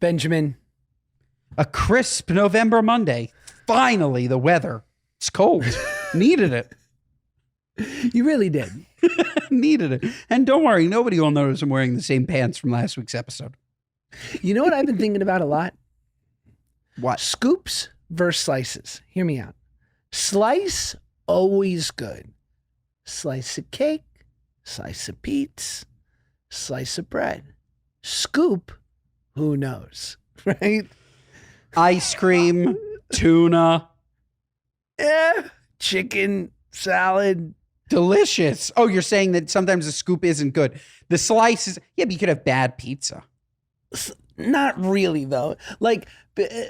Benjamin. A crisp November Monday. Finally, the weather. It's cold. Needed it. You really did. Needed it. And don't worry, nobody will notice I'm wearing the same pants from last week's episode. You know what I've been thinking about a lot? What? Scoops versus slices. Hear me out. Slice, always good. Slice of cake, slice of pizza, slice of bread. Scoop, who knows, right? Ice cream, tuna. Chicken, salad. Delicious. Oh, you're saying that sometimes the scoop isn't good. The slice is, yeah, but you could have bad pizza. Not really, though. Like,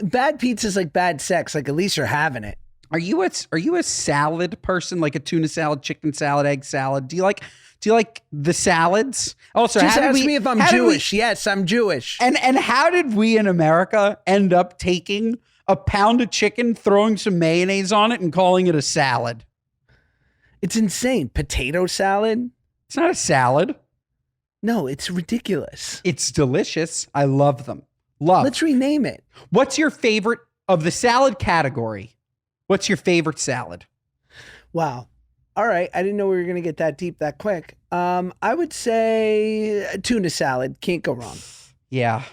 bad pizza is like bad sex. Like, at least you're having it. Are you a salad person, like a tuna salad, chicken salad, egg salad? Do you like the salads? Also, just ask me if I'm Jewish. Yes, I'm Jewish. And how did we in America end up taking a pound of chicken, throwing some mayonnaise on it, and calling it a salad? It's insane. Potato salad? It's not a salad. No, it's ridiculous. It's delicious. I love them. Love. Let's rename it. What's your favorite of the salad category? What's your favorite salad? Wow. All right. I didn't know we were going to get that deep that quick. I would say tuna salad. Can't go wrong. Yeah.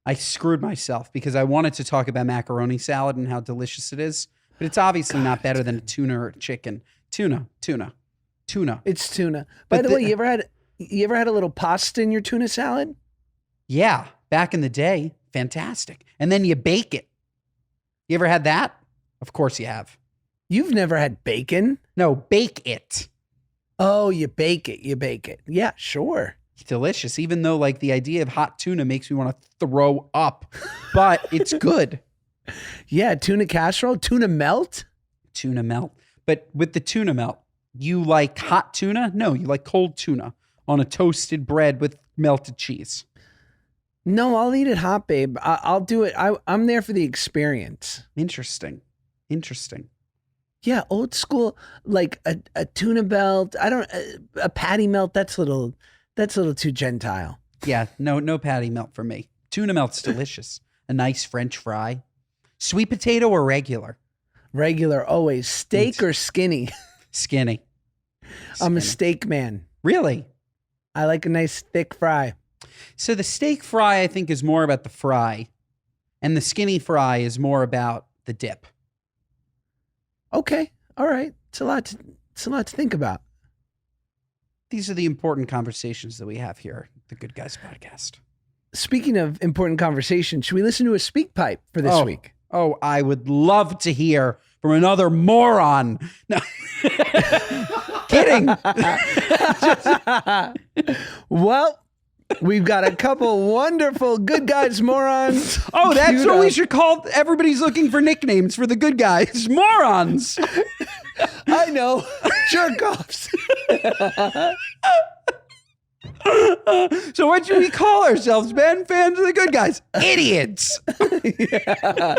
I screwed myself because I wanted to talk about macaroni salad and how delicious it is, but it's obviously not better than a tuna or a chicken. Tuna. It's tuna. By the way, you ever had a little pasta in your tuna salad? Yeah. Back in the day. Fantastic. And then you bake it. You ever had that? Of course you have. You've never had bacon? No, bake it. Oh, you bake it. You bake it. Yeah, sure. It's delicious, even though like the idea of hot tuna makes me want to throw up, but it's good. Yeah, tuna casserole, tuna melt. Tuna melt. But with the tuna melt, you like hot tuna? No, you like cold tuna on a toasted bread with melted cheese. No, I'll eat it hot, babe. I'll do it. I'm there for the experience. Interesting. Yeah, old school, like a tuna melt. A patty melt. That's a little too Gentile. Yeah, no patty melt for me. Tuna melt's delicious. A nice French fry. Sweet potato or regular? Regular, always. Steak or skinny? Skinny. I'm a steak man. Really? I like a nice thick fry. So the steak fry, I think, is more about the fry, and the skinny fry is more about the dip. Okay, all right. It's a lot to think about. These are the important conversations that we have here at the Good Guys Podcast. Speaking of important conversations, should we listen to a speak pipe for this week? Oh, I would love to hear from another moron. No. Kidding. Well, we've got a couple wonderful good guys morons. Oh, that's what we should call. Everybody's looking for nicknames for the good guys. Morons. I know. Jerk-offs. So what should we call ourselves, Ben? Fans of the good guys? Idiots. Yeah.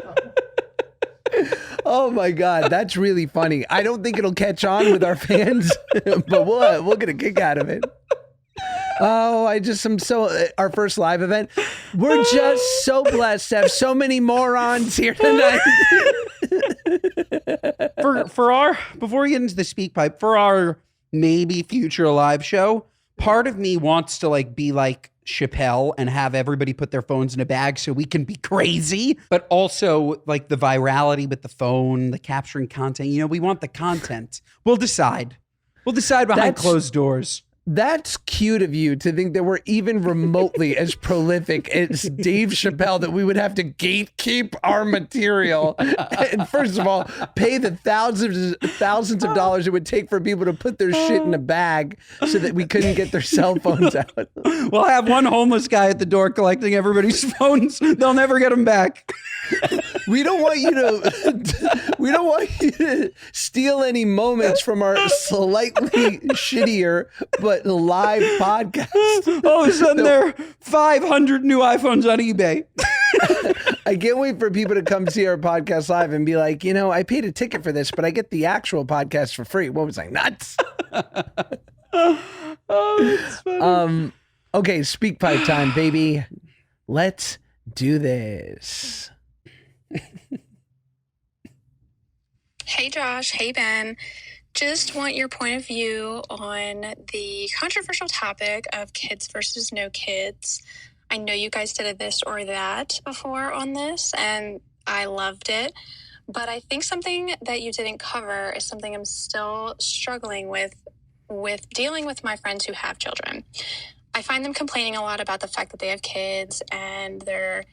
Oh my God, that's really funny. I don't think it'll catch on with our fans, but we'll get a kick out of it. Oh, our first live event. We're just so blessed to have so many morons here tonight. Before we get into the speak pipe, for our maybe future live show, part of me wants to be like Chappelle and have everybody put their phones in a bag so we can be crazy, but also like the virality with the phone, the capturing content. We want the content. We'll decide behind closed doors. That's cute of you to think that we're even remotely as prolific as Dave Chappelle, that we would have to gatekeep our material. And first of all, pay the thousands of dollars it would take for people to put their shit in a bag so that we couldn't get their cell phones out. We'll have one homeless guy at the door collecting everybody's phones. They'll never get them back. We don't want you to steal any moments from our slightly shittier but live podcast. All of a sudden, there are 500 new iPhones on eBay. I can't wait for people to come see our podcast live and be like, I paid a ticket for this, but I get the actual podcast for free. What was I, nuts? Oh, that's funny. Okay, speak pipe time, baby. Let's do this. Hey Josh, hey Ben. Just want your point of view on the controversial topic of kids versus no kids. I know you guys did a this or that before on this, and I loved it. But I think something that you didn't cover is something I'm still struggling with dealing with my friends who have children. I find them complaining a lot about the fact that they have kids and they're,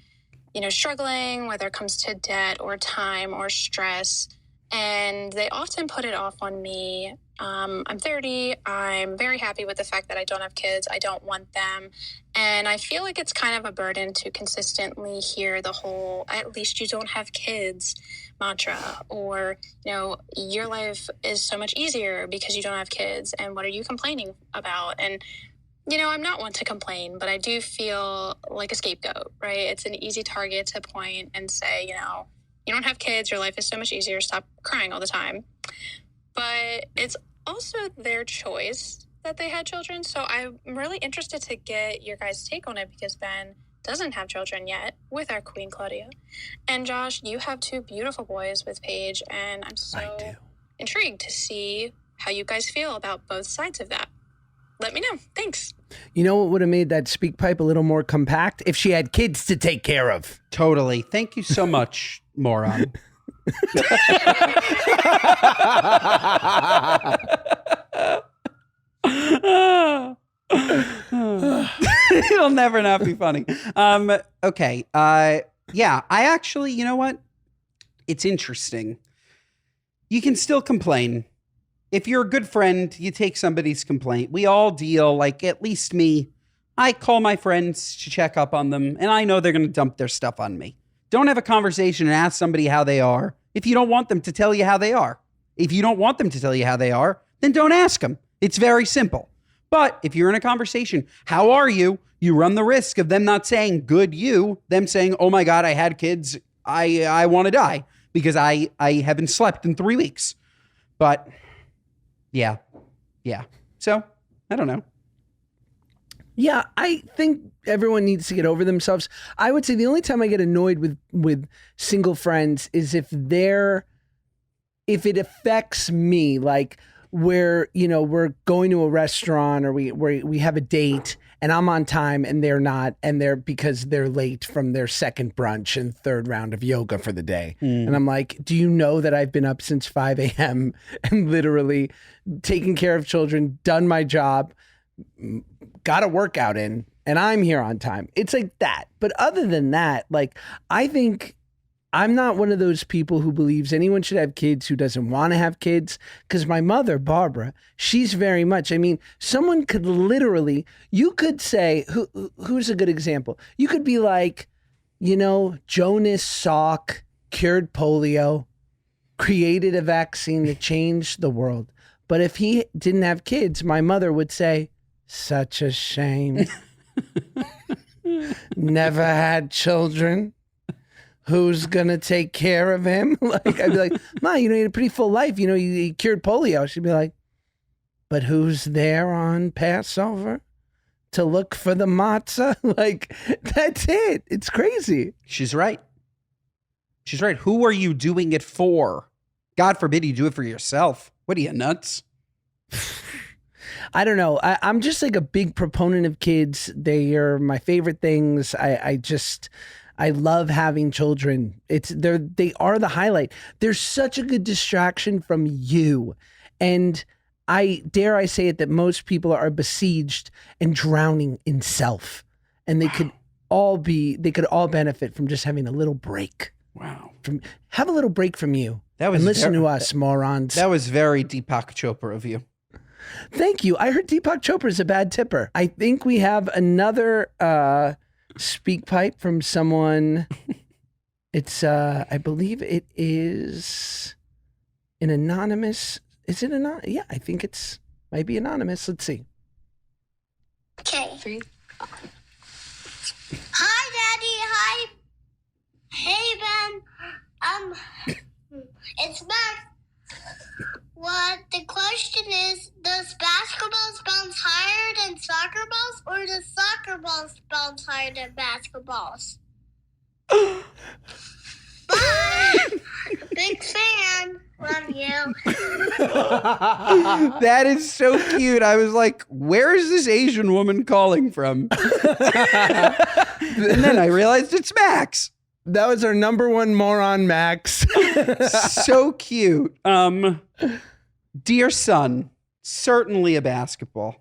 struggling, whether it comes to debt or time or stress. And they often put it off on me. I'm 30. I'm very happy with the fact that I don't have kids. I don't want them. And I feel like it's kind of a burden to consistently hear the whole, at least you don't have kids mantra, or, your life is so much easier because you don't have kids. And what are you complaining about? And I'm not one to complain, but I do feel like a scapegoat, right? It's an easy target to point and say, you don't have kids, your life is so much easier, stop crying all the time. But it's also their choice that they had children. So I'm really interested to get your guys' take on it, because Ben doesn't have children yet with our queen, Claudia. And Josh, you have 2 beautiful boys with Paige, and I'm so intrigued to see how you guys feel about both sides of that. Let me know. Thanks. You know what would have made that speak pipe a little more compact? If she had kids to take care of. Totally. Thank you so much, moron. It'll never not be funny. Okay. Yeah, I actually, you know what? It's interesting. You can still complain. If you're a good friend, you take somebody's complaint. We all deal, like at least me. I call my friends to check up on them, and I know they're going to dump their stuff on me. Don't have a conversation and ask somebody how they are if you don't want them to tell you how they are. If you don't want them to tell you how they are, then don't ask them. It's very simple. But if you're in a conversation, how are you? You run the risk of them not saying good you, them saying, oh my God, I had kids. I want to die because I haven't slept in 3 weeks. But yeah. So I don't know. Yeah, I think everyone needs to get over themselves. I would say the only time I get annoyed with single friends is if it affects me, like where, we're going to a restaurant or we have a date and I'm on time and they're not, and they're because they're late from their second brunch and third round of yoga for the day. And I'm like, do you know that I've been up since 5 a.m. and literally taking care of children, done my job, got a workout in, and I'm here on time? It's like that. But other than that, like, I think I'm not one of those people who believes anyone should have kids who doesn't want to have kids. Because my mother, Barbara, she's very much, someone could literally, you could say, who's a good example? You could be like, Jonas Salk cured polio, created a vaccine that changed the world. But if he didn't have kids, my mother would say, such a shame. Never had children. Who's gonna take care of him? Like, I'd be like, Ma, he had a pretty full life. He cured polio. She'd be like, but who's there on Passover to look for the matzah? Like, that's it. It's crazy. She's right. Who are you doing it for? God forbid you do it for yourself. What are you, nuts? I don't know. I'm just like a big proponent of kids. They are my favorite things. I love having children. They are the highlight. They're such a good distraction from you. And I say it that most people are besieged and drowning in self. And they could all benefit from just having a little break. Wow. Have a little break from you. And listen to us, morons. That was very Deepak Chopra of you. Thank you. I heard Deepak Chopra is a bad tipper. I think we have another speak pipe from someone. It's I believe it is an anonymous. Is it anonymous? Yeah, I think might be anonymous. Let's see. Okay. Hi, Daddy. Hi. Hey, Ben. It's Max. What the question is, does basketballs bounce higher than soccer balls, or does soccer balls bounce higher than basketballs? basketballs. Bye. Big fan. Love you. That is so cute. I was like, where is this Asian woman calling from? And then I realized it's Max. That was our number one moron, Max. So cute. Dear son, certainly a basketball.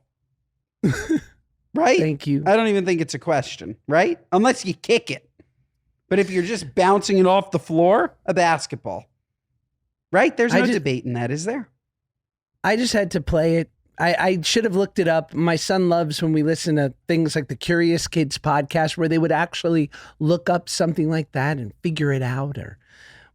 Right? Thank you. I don't even think it's a question, right? Unless you kick it. But if you're just bouncing it off the floor, a basketball. Right? There's no debate in that, is there? I just had to play it. I should have looked it up. My son loves when we listen to things like the Curious Kids podcast where they would actually look up something like that and figure it out. Or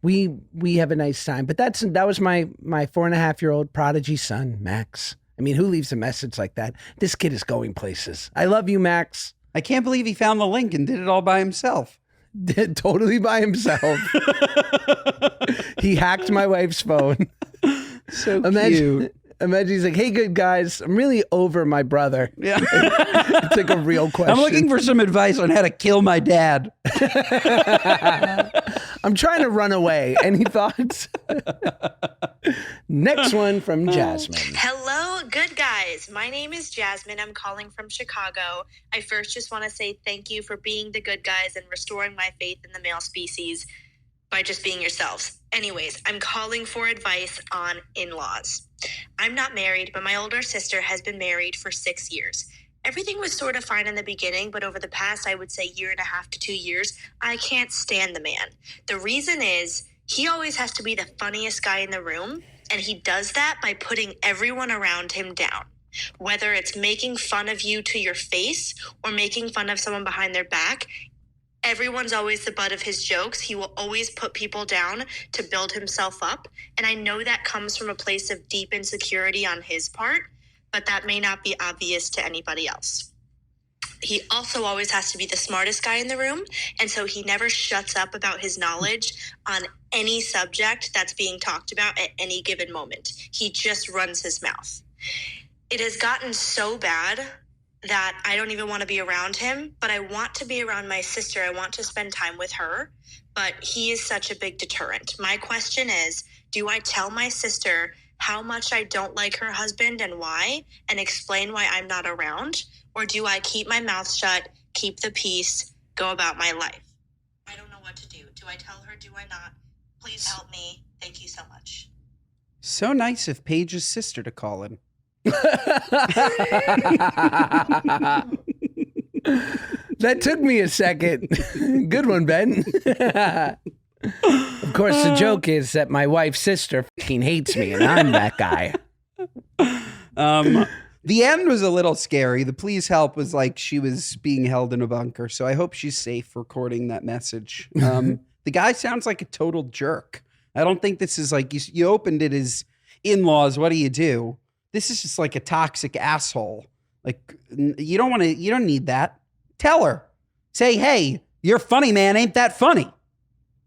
we have a nice time. But that was my 4.5-year-old prodigy son, Max. I mean, who leaves a message like that? This kid is going places. I love you, Max. I can't believe he found the link and did it all by himself. Did totally by himself. He hacked my wife's phone. So cute. Imagine he's like, hey, good guys, I'm really over my brother. Yeah. It's like a real question. I'm looking for some advice on how to kill my dad. I'm trying to run away. Any thoughts? Next one from Jasmine. Hello, good guys. My name is Jasmine. I'm calling from Chicago. I first just want to say thank you for being the good guys and restoring my faith in the male species by just being yourselves. Anyways, I'm calling for advice on in-laws. I'm not married, but my older sister has been married for 6 years. Everything was sort of fine in the beginning, but over the past, I would say 1.5 to 2 years, I can't stand the man. The reason is he always has to be the funniest guy in the room, and he does that by putting everyone around him down. Whether it's making fun of you to your face or making fun of someone behind their back, everyone's always the butt of his jokes. He will always put people down to build himself up. And I know that comes from a place of deep insecurity on his part, but that may not be obvious to anybody else. He also always has to be the smartest guy in the room. And so he never shuts up about his knowledge on any subject that's being talked about at any given moment. He just runs his mouth. It has gotten so bad that I don't even want to be around him, but I want to be around my sister. I want to spend time with her, but he is such a big deterrent. My question is, do I tell my sister how much I don't like her husband and why, and explain why I'm not around? Or do I keep my mouth shut, keep the peace, go about my life? I don't know what to do. Do I tell her? Do I not? Please help me. Thank you so much. So nice of Paige's sister to call in. That took me a second. Good one, Ben. Of course, the joke is that my wife's sister fucking hates me and I'm that guy. The end was a little scary. The please help was like she was being held in a bunker. So I hope she's safe recording that message. The guy sounds like a total jerk. I don't think this is like, you opened it as in-laws. What do? This is just like a toxic asshole. Like, you don't need that. Tell her. Say, hey, you're funny, man. Ain't that funny?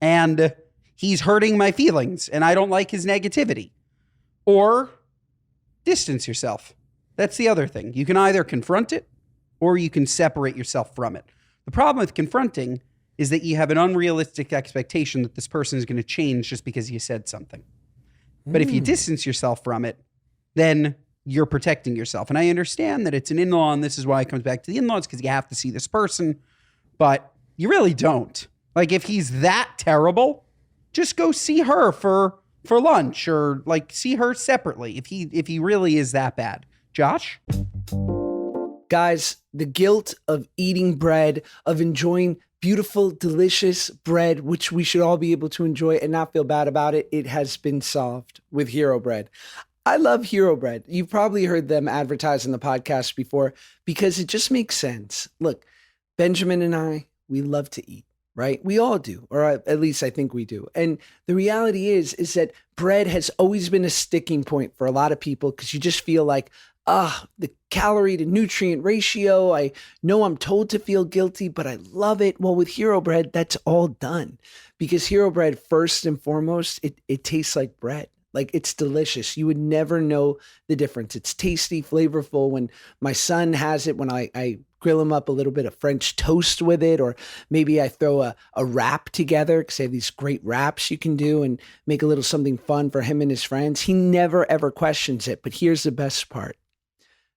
And he's hurting my feelings and I don't like his negativity. Or distance yourself. That's the other thing. You can either confront it or you can separate yourself from it. The problem with confronting is that you have an unrealistic expectation that this person is going to change just because you said something. But if you distance yourself from it, then you're protecting yourself. And I understand that it's an in-law and this is why it comes back to the in-laws, because you have to see this person, but you really don't. Like, if he's that terrible, just go see her for lunch or like see her separately if he really is that bad. Josh? Guys, the guilt of eating bread, of enjoying beautiful, delicious bread, which we should all be able to enjoy and not feel bad about it, it has been solved with Hero Bread. I love Hero Bread. You've probably heard them advertise in the podcast before because it just makes sense. Look, Benjamin and I, we love to eat, right? We all do, or at least I think we do. And the reality is that bread has always been a sticking point for a lot of people because you just feel like, the calorie to nutrient ratio. I know I'm told to feel guilty, but I love it. Well, with Hero Bread, that's all done because Hero Bread, first and foremost, it tastes like bread. Like, it's delicious. You would never know the difference. It's tasty, flavorful. When my son has it, when I grill them up a little bit of French toast with it, or maybe I throw a wrap together because they have these great wraps you can do and make a little something fun for him and his friends. He never ever questions it. But here's the best part.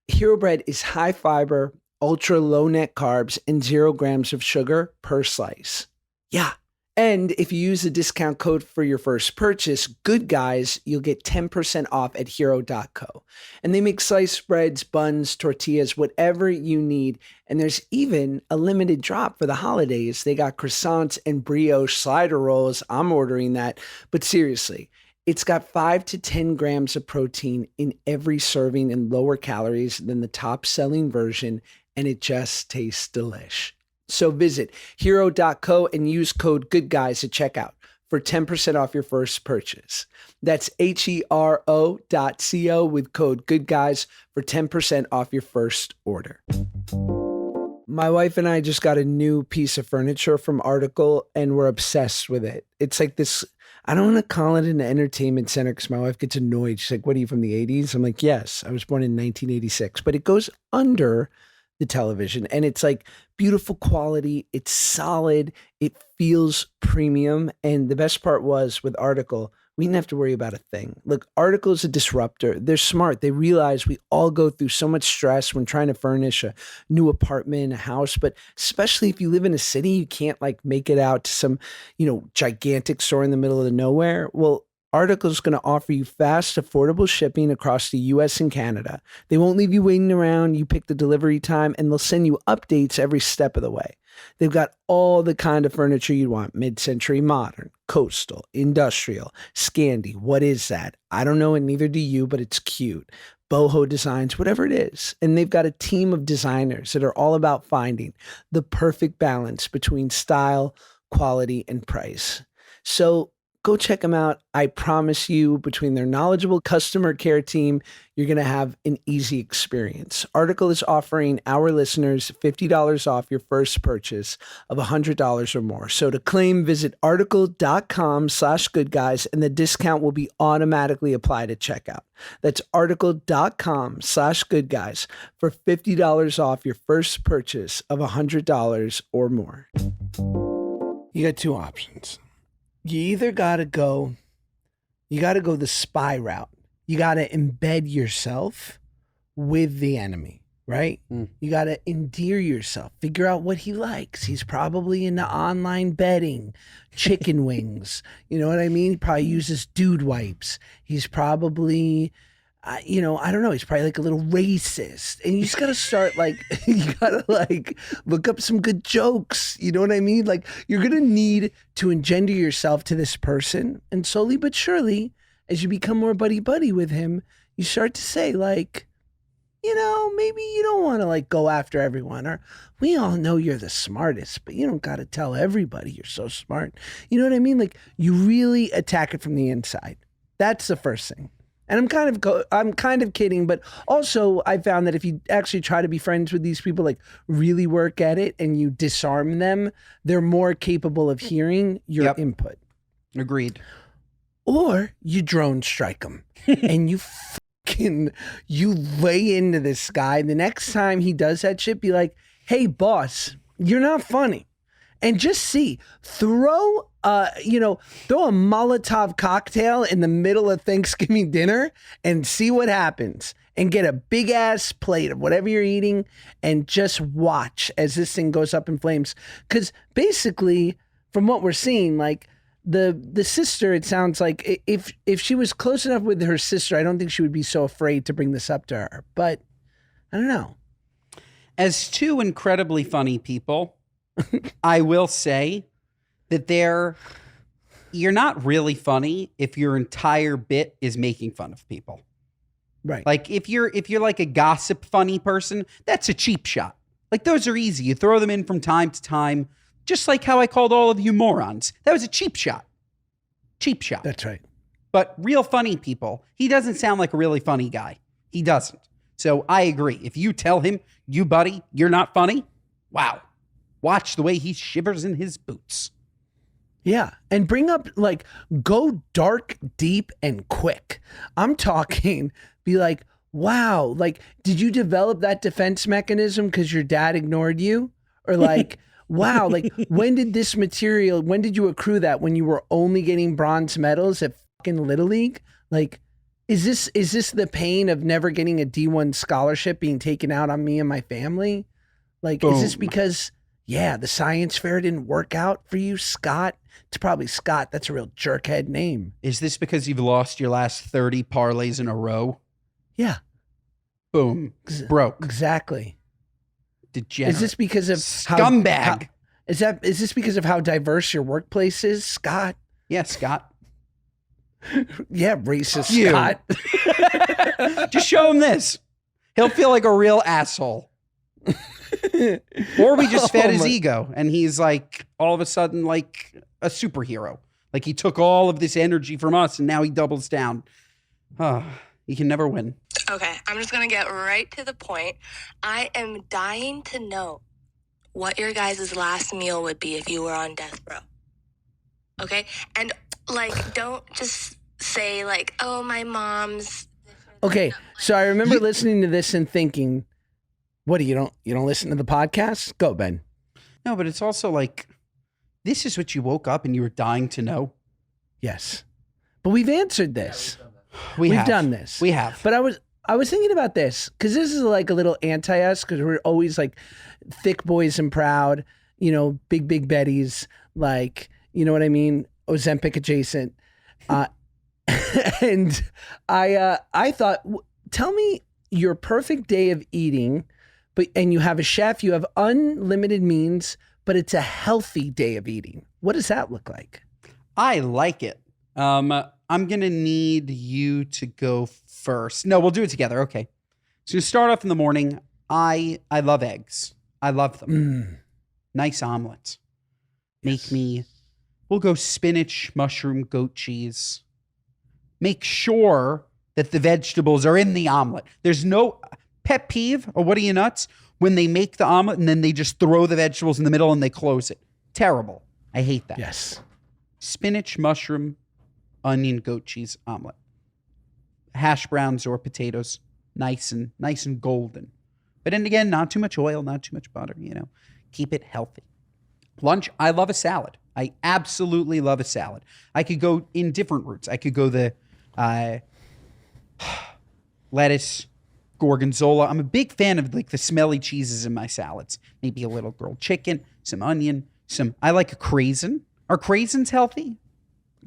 Hero Bread is high fiber, ultra low net carbs, and 0 grams of sugar per slice. Yeah. And if you use the discount code for your first purchase, Good Guys, you'll get 10% off at hero.co. And they make sliced breads, buns, tortillas, whatever you need. And there's even a limited drop for the holidays. They got croissants and brioche slider rolls. I'm ordering that. But seriously, it's got 5 to 10 grams of protein in every serving and lower calories than the top selling version. And it just tastes delish. So visit hero.co and use code GOODGUYS at checkout for 10% off your first purchase. That's hero.co with code GOODGUYS for 10% off your first order. My wife and I just got a new piece of furniture from Article and we're obsessed with it. It's like this, I don't want to call it an entertainment center because my wife gets annoyed. She's like, what are you, from the 80s? I'm like, yes, I was born in 1986, but it goes under the television and it's like beautiful quality. It's solid. It feels premium. And the best part was with Article, we didn't have to worry about a thing. Look, Article is a disruptor. They're smart. They realize we all go through so much stress when trying to furnish a new apartment, a house, but especially if you live in a city, you can't like make it out to some, gigantic store in the middle of the nowhere. Well, Article is going to offer you fast, affordable shipping across the US and Canada. They won't leave you waiting around. You pick the delivery time and they'll send you updates every step of the way. They've got all the kind of furniture you'd want: mid-century modern, coastal, industrial, Scandi. What is that? I don't know, and neither do you, but it's cute. Boho designs, whatever it is. And they've got a team of designers that are all about finding the perfect balance between style, quality, and price. So go check them out. I promise you, between their knowledgeable customer care team, you're going to have an easy experience. Article is offering our listeners $50 off your first purchase of $100 or more. So to claim, visit article.com/goodguys and the discount will be automatically applied at checkout. That's article.com/goodguys for $50 off your first purchase of $100 or more. You got two options. You either got to go the spy route. You got to embed yourself with the enemy, right? You got to endear yourself, figure out what he likes. He's probably into online betting, chicken wings. You know what I mean? He probably uses dude wipes. He's probably, I don't know. He's probably like a little racist. And you just got to start you got to look up some good jokes. You know what I mean? Like, you're going to need to engender yourself to this person. And slowly but surely, as you become more buddy-buddy with him, you start to say maybe you don't want to go after everyone. Or we all know you're the smartest, but you don't got to tell everybody you're so smart. You know what I mean? Like, you really attack it from the inside. That's the first thing. And I'm kind of kidding, but also I found that if you actually try to be friends with these people, really work at it and you disarm them, they're more capable of hearing your input. Agreed. Or you drone strike them and you lay into this guy. The next time he does that shit, be like, hey boss, you're not funny. And just throw a Molotov cocktail in the middle of Thanksgiving dinner and see what happens. And get a big ass plate of whatever you're eating and just watch as this thing goes up in flames. Because basically, from what we're seeing, the sister, it sounds like if she was close enough with her sister, I don't think she would be so afraid to bring this up to her. But I don't know. As two incredibly funny people, I will say that you're not really funny if your entire bit is making fun of people. Right. Like if you're like a gossip funny person, that's a cheap shot. Like those are easy. You throw them in from time to time, just like how I called all of you morons. That was a cheap shot. Cheap shot. That's right. But real funny people, he doesn't sound like a really funny guy. He doesn't. So I agree. If you tell him, you buddy, you're not funny, wow. Watch the way he shivers in his boots. Yeah. And bring up, go dark, deep, and quick. I'm talking, be like, wow, like, did you develop that defense mechanism because your dad ignored you? Or like, wow, like, when did you accrue that when you were only getting bronze medals at fucking Little League? Like, is this the pain of never getting a D1 scholarship being taken out on me and my family? Like, is this Boom. because, the science fair didn't work out for you, Scott? It's probably Scott. That's a real jerkhead name. Is this because you've lost your last 30 parlays in a row? Yeah, Boom. Broke. exactly. Degenerate. Is this because of Scumbag. Is this because of how diverse your workplace is, Scott? Yeah, Scott. Yeah, racist You. Scott. Just show him this. He'll feel like a real asshole. Or we just fed his ego and he's like all of a sudden like a superhero. Like he took all of this energy from us and now he doubles down. He can never win. Okay, I'm just gonna get right to the point. I am dying to know what your guys' last meal would be if you were on death row. Okay? And like, don't just say like, oh, my mom's. Okay, so I remember listening to this and thinking, what do you don't listen to the podcast? Go, Ben. No, but it's also like, this is what you woke up and you were dying to know. Yes. But we've answered this. We've done this. We have. But I was thinking about this because this is like a little anti us because we're always like thick boys and proud, big Betties, like, you know what I mean? Ozempic adjacent. And I thought, tell me your perfect day of eating, and you have a chef, you have unlimited means, but it's a healthy day of eating. What does that look like? I like it. I'm going to need you to go first. No, we'll do it together. Okay. So to start off in the morning, I love eggs. I love them. Nice omelets. We'll go spinach, mushroom, goat cheese. Make sure that the vegetables are in the omelet. There's no pet peeve, or what are you nuts? When they make the omelet and then they just throw the vegetables in the middle and they close it. Terrible. I hate that. Yes. Spinach, mushroom, onion, goat cheese omelet. Hash browns or potatoes, nice and golden. But then again, not too much oil, not too much butter, Keep it healthy. Lunch, I love a salad. I absolutely love a salad. I could go in different routes. I could go the lettuce, gorgonzola. I'm a big fan of like the smelly cheeses in my salads. Maybe a little grilled chicken, some onion, I like a craisin. Are craisins healthy?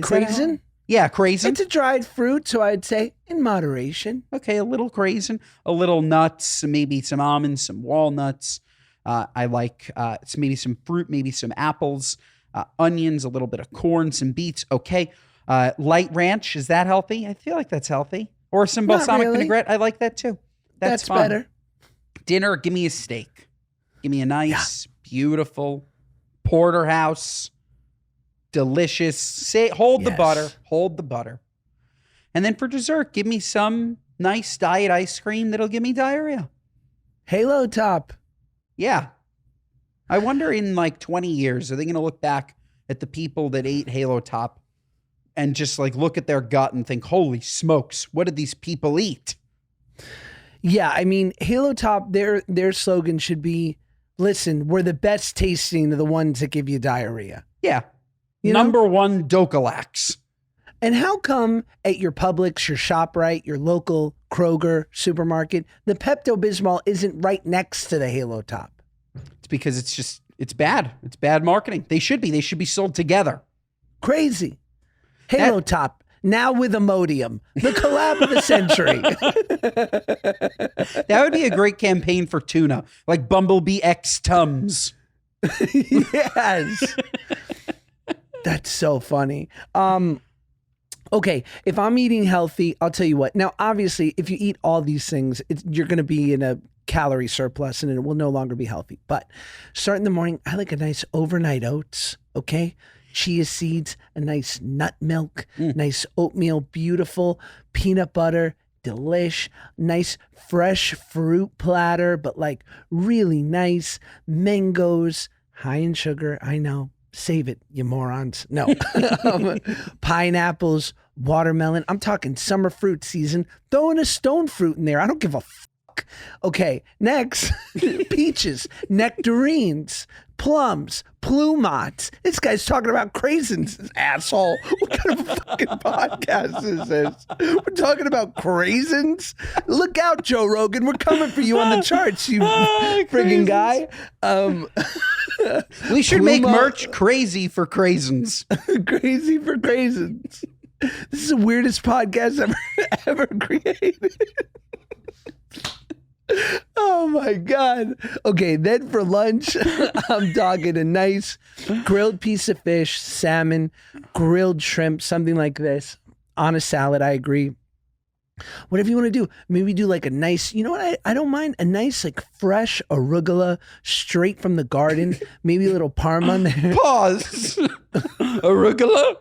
Craisin? Yeah, craisin. It's a dried fruit, so I'd say in moderation. Okay, a little craisin, a little nuts, maybe some almonds, some walnuts. I like maybe some fruit, maybe some apples, onions, a little bit of corn, some beets. Okay. Light ranch, is that healthy? I feel like that's healthy. Or some balsamic vinaigrette. I like that too. That's fun. Better. Dinner, give me a steak. Give me a nice, beautiful porterhouse, delicious. Hold the butter. And then for dessert, give me some nice diet ice cream that'll give me diarrhea. Halo Top. Yeah. I wonder in like 20 years, are they going to look back at the people that ate Halo Top and just like look at their gut and think, holy smokes, what did these people eat? Yeah, I mean, Halo Top, their slogan should be, listen, we're the best tasting of the ones that give you diarrhea. Yeah. You know? Number one, Docalax. And how come at your Publix, your ShopRite, your local Kroger supermarket, the Pepto-Bismol isn't right next to the Halo Top? It's because it's bad. It's bad marketing. They should be sold together. Crazy. Halo Top, now with Imodium, the collab of the century. That would be a great campaign for tuna, like Bumblebee X Tums. Yes. That's so funny. Okay, if I'm eating healthy, I'll tell you what. Now, obviously, if you eat all these things, you're going to be in a calorie surplus and it will no longer be healthy. But start in the morning, I like a nice overnight oats, okay? Chia seeds, a nice nut milk, nice oatmeal, beautiful peanut butter, delish, nice fresh fruit platter, but like really nice mangoes, high in sugar, I know. Save it, you morons. No. Pineapples, watermelon. I'm talking summer fruit season. Throw in a stone fruit in there. I don't give a fuck. Okay, next. Peaches, nectarines, plums, plumots. This guy's talking about craisins, asshole. What kind of fucking podcast is this? We're talking about craisins? Look out, Joe Rogan. We're coming for you on the charts, you friggin' guy. We should make merch crazy for craisins. Crazy for craisins. This is the weirdest podcast ever created. Oh my God. Okay, then for lunch, I'm talking a nice grilled piece of fish, salmon, grilled shrimp, something like this on a salad. I agree. Whatever you want to do, maybe do like a nice, you know what? I don't mind a nice, like fresh arugula straight from the garden. Maybe a little parm on there. Pause. Arugula?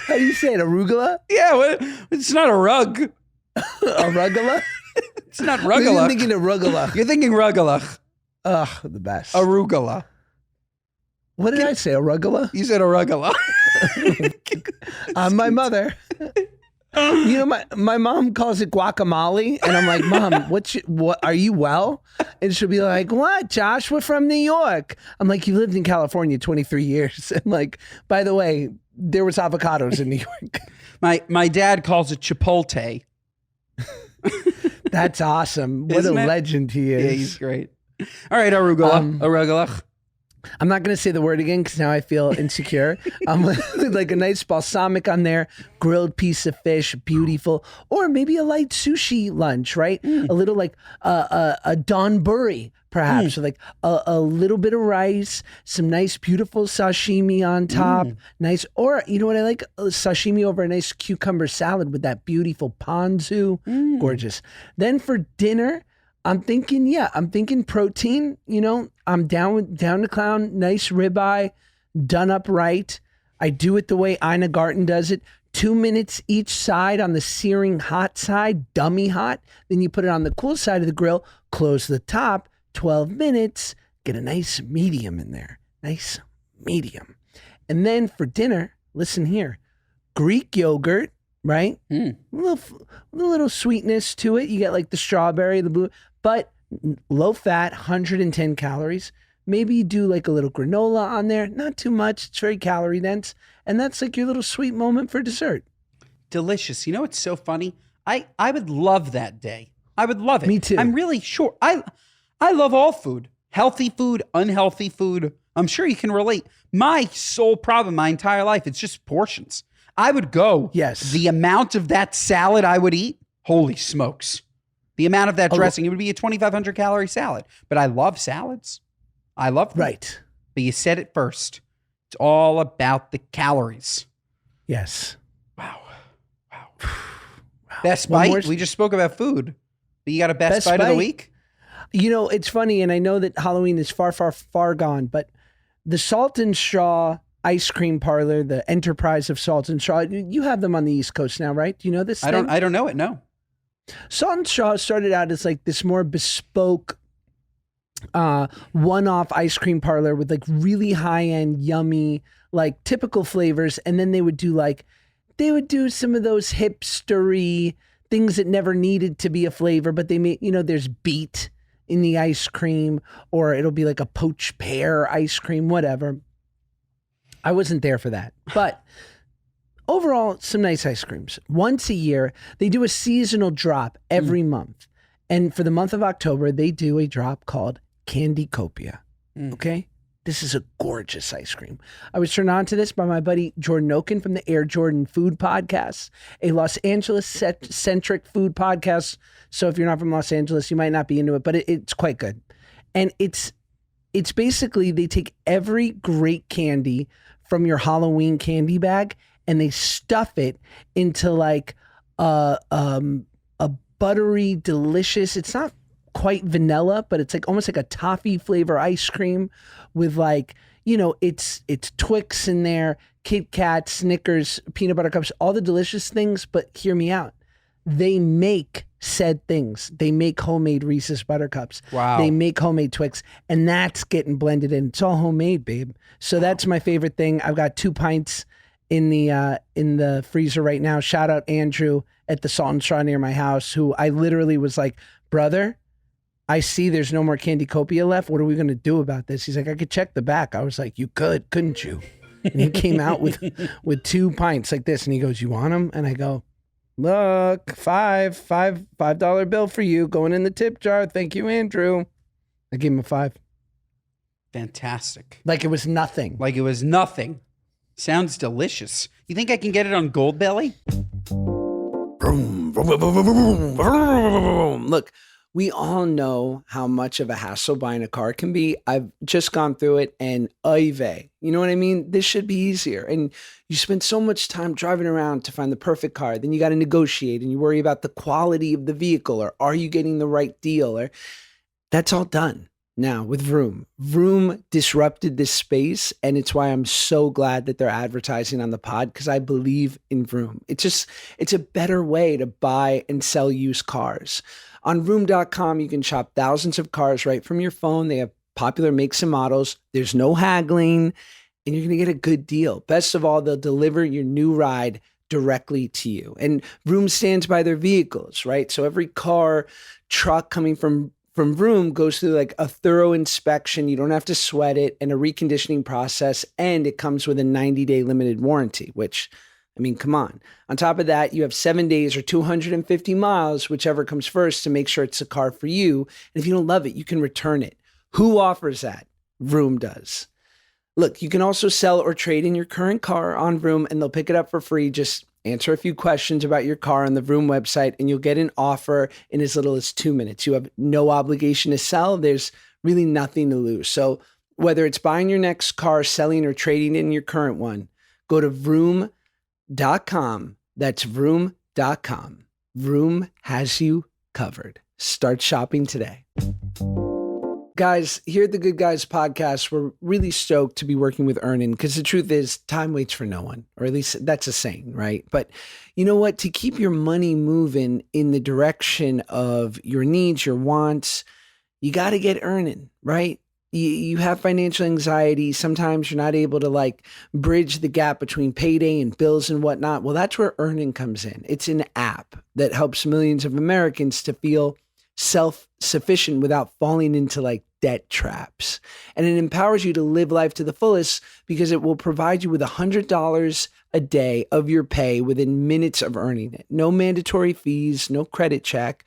How do you say it? Arugula? Yeah, it's not a rug. Arugula? It's not Maybe rugula. I'm thinking arugula. You're thinking rugula. Ugh, the best. Arugula. What did I say? Arugula? You said arugula. I'm my mother. You know, my mom calls it guacamole, and I'm like, Mom, what are you well? And she'll be like, what, Josh? We're from New York. I'm like, you lived in California 23 years. And like, by the way, there was avocados in New York. My dad calls it chipotle. That's awesome. What Isn't a it? legend he is. Yeah, he's great. All right, arugula. Arugula. I'm not going to say the word again because now I feel insecure. Like a nice balsamic on there, grilled piece of fish, beautiful, or maybe a light sushi lunch, right? A little like a donburi, perhaps, or like a little bit of rice, some nice, beautiful sashimi on top, nice, or you know what I like? Sashimi over a nice cucumber salad with that beautiful ponzu, gorgeous. Then for dinner, I'm thinking protein, you know, I'm down to clown, nice ribeye, done up right. I do it the way Ina Garten does it. 2 minutes each side on the searing hot side, dummy hot. Then you put it on the cool side of the grill, close the top, 12 minutes, get a nice medium in there. Nice medium. And then for dinner, listen here, Greek yogurt, right? A little sweetness to it. You get like the strawberry, the blue, but low fat, 110 calories. Maybe you do like a little granola on there. Not too much. It's very calorie dense. And that's like your little sweet moment for dessert. Delicious. You know what's so funny? I would love that day. I would love it. Me too. I'm really sure. I love all food. Healthy food, unhealthy food. I'm sure you can relate. My sole problem my entire life, it's just portions. I would go. Yes. The amount of that salad I would eat, holy smokes. The amount of that dressing, it would be a 2,500 calorie salad. But I love salads. I love them. Right. But you said it first. It's all about the calories. Yes. Wow. Best bite. We just spoke about food. But you got a best bite of the week? You know, it's funny, and I know that Halloween is far, far, far gone, but the Salt and Straw ice cream parlor, the enterprise of Salt and Straw, you have them on the East Coast now, right? Do you know this thing? I don't know it, no. Salt and Straw started out as like this more bespoke one-off ice cream parlor with like really high-end, yummy, like typical flavors. And then they would do some of those hipstery things that never needed to be a flavor, but they made, you know, there's beet in the ice cream, or it'll be like a poached pear ice cream, whatever. I wasn't there for that, but overall, some nice ice creams. Once a year, they do a seasonal drop every month. And for the month of October, they do a drop called Candy Copia. Okay? This is a gorgeous ice cream. I was turned on to this by my buddy Jordan Oken from the Air Jordan Food Podcast, a Los Angeles-centric food podcast. So if you're not from Los Angeles, you might not be into it, but it's quite good. And it's basically, they take every great candy from your Halloween candy bag and they stuff it into like a buttery, delicious, it's not quite vanilla, but it's like almost like a toffee flavor ice cream with like, you know, it's Twix in there, Kit Kat, Snickers, peanut butter cups, all the delicious things. But hear me out. they make said things. They make homemade Reese's Buttercups. Wow. They make homemade Twix, and that's getting blended in. It's all homemade, babe. So that's my favorite thing. I've got 2 pints in the freezer right now. Shout out Andrew at the Salt and Straw near my house, who I literally was like, brother, I see there's no more Candy Copia left. What are we going to do about this? He's like, I could check the back. I was like, you could, couldn't you? And he came out with 2 pints like this, and he goes, you want them? And I go, look, $5 bill for you going in the tip jar. Thank you, Andrew. I gave him a 5. Fantastic. Like it was nothing. Like it was nothing. Sounds delicious. You think I can get it on Goldbelly? Look, we all know how much of a hassle buying a car can be. I've just gone through it, and you know what I mean? This should be easier. And you spend so much time driving around to find the perfect car. Then you got to negotiate, and you worry about the quality of the vehicle, or are you getting the right deal? Or that's all done now with Vroom. Vroom disrupted this space, and it's why I'm so glad that they're advertising on the pod, because I believe in Vroom. It's a better way to buy and sell used cars. On Vroom.com, you can shop thousands of cars right from your phone. They have popular makes and models. There's no haggling, and you're going to get a good deal. Best of all, they'll deliver your new ride directly to you. And Vroom stands by their vehicles, right? So every car, truck coming from Vroom goes through like a thorough inspection. You don't have to sweat it, and a reconditioning process, and it comes with a 90-day limited warranty, which, I mean, come on. On top of that, you have 7 days or 250 miles, whichever comes first, to make sure it's a car for you. And if you don't love it, you can return it. Who offers that? Vroom does. Look, you can also sell or trade in your current car on Vroom, and they'll pick it up for free. Just answer a few questions about your car on the Vroom website, and you'll get an offer in as little as 2 minutes. You have no obligation to sell. There's really nothing to lose. So whether it's buying your next car, selling, or trading in your current one, go to Vroom.com. That's Vroom.com. Vroom has you covered. Start shopping today. Guys, here at the Good Guys podcast, we're really stoked to be working with Earnin, because the truth is time waits for no one, or at least that's a saying, right? But you know what? To keep your money moving in the direction of your needs, your wants, you got to get Earnin, right? You have financial anxiety. Sometimes you're not able to like bridge the gap between payday and bills and whatnot. Well, that's where Earnin comes in. It's an app that helps millions of Americans to feel self-sufficient without falling into like debt traps. And it empowers you to live life to the fullest, because it will provide you with $100 a day of your pay within minutes of earning it. No mandatory fees, no credit check.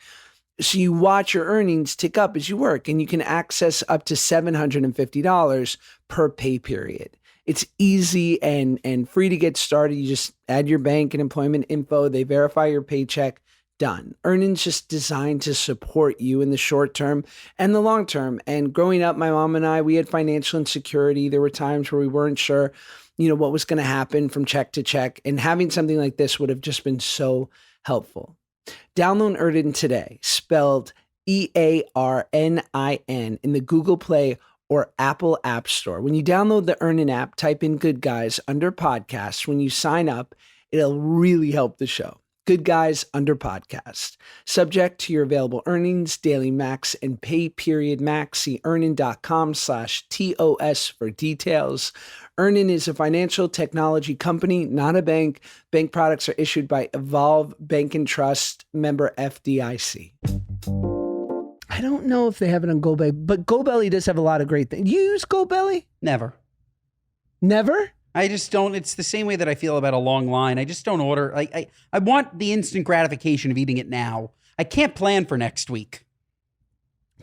So you watch your earnings tick up as you work, and you can access up to $750 per pay period. It's easy and free to get started. You just add your bank and employment info. They verify your paycheck. Done. Earnings just designed to support you in the short term and the long term. And growing up, my mom and I, we had financial insecurity. There were times where we weren't sure, what was going to happen from check to check. And having something like this would have just been so helpful. Download Earnin today, spelled EARNIN, in the Google Play or Apple App Store. When you download the Earnin app, type in Good Guys under podcasts. When you sign up, it'll really help the show. Good Guys under podcast. Subject to your available earnings, daily max, and pay period max. See earnin.com/TOS for details. Earnin is a financial technology company, not a bank. Bank products are issued by Evolve Bank and Trust, member FDIC. I don't know if they have it on GoBelly, but GoBelly does have a lot of great things. You use GoBelly? Never. Never? I just don't. It's the same way that I feel about a long line. I just don't order. I want the instant gratification of eating it now. I can't plan for next week.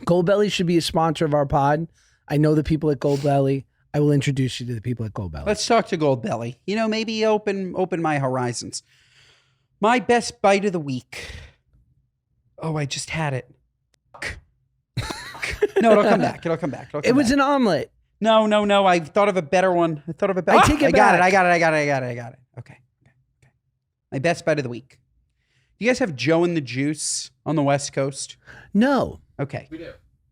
GoBelly should be a sponsor of our pod. I know the people at GoBelly. I will introduce you to the people at GoBelly. Let's talk to Goldbelly. Maybe open my horizons. My best bite of the week. Oh, I just had it. No, it'll come back. It'll come back. It was an omelet. No. I thought of a better one. I got it. Okay. My best bet of the week. Do you guys have Joe and the Juice on the West Coast? No. Okay.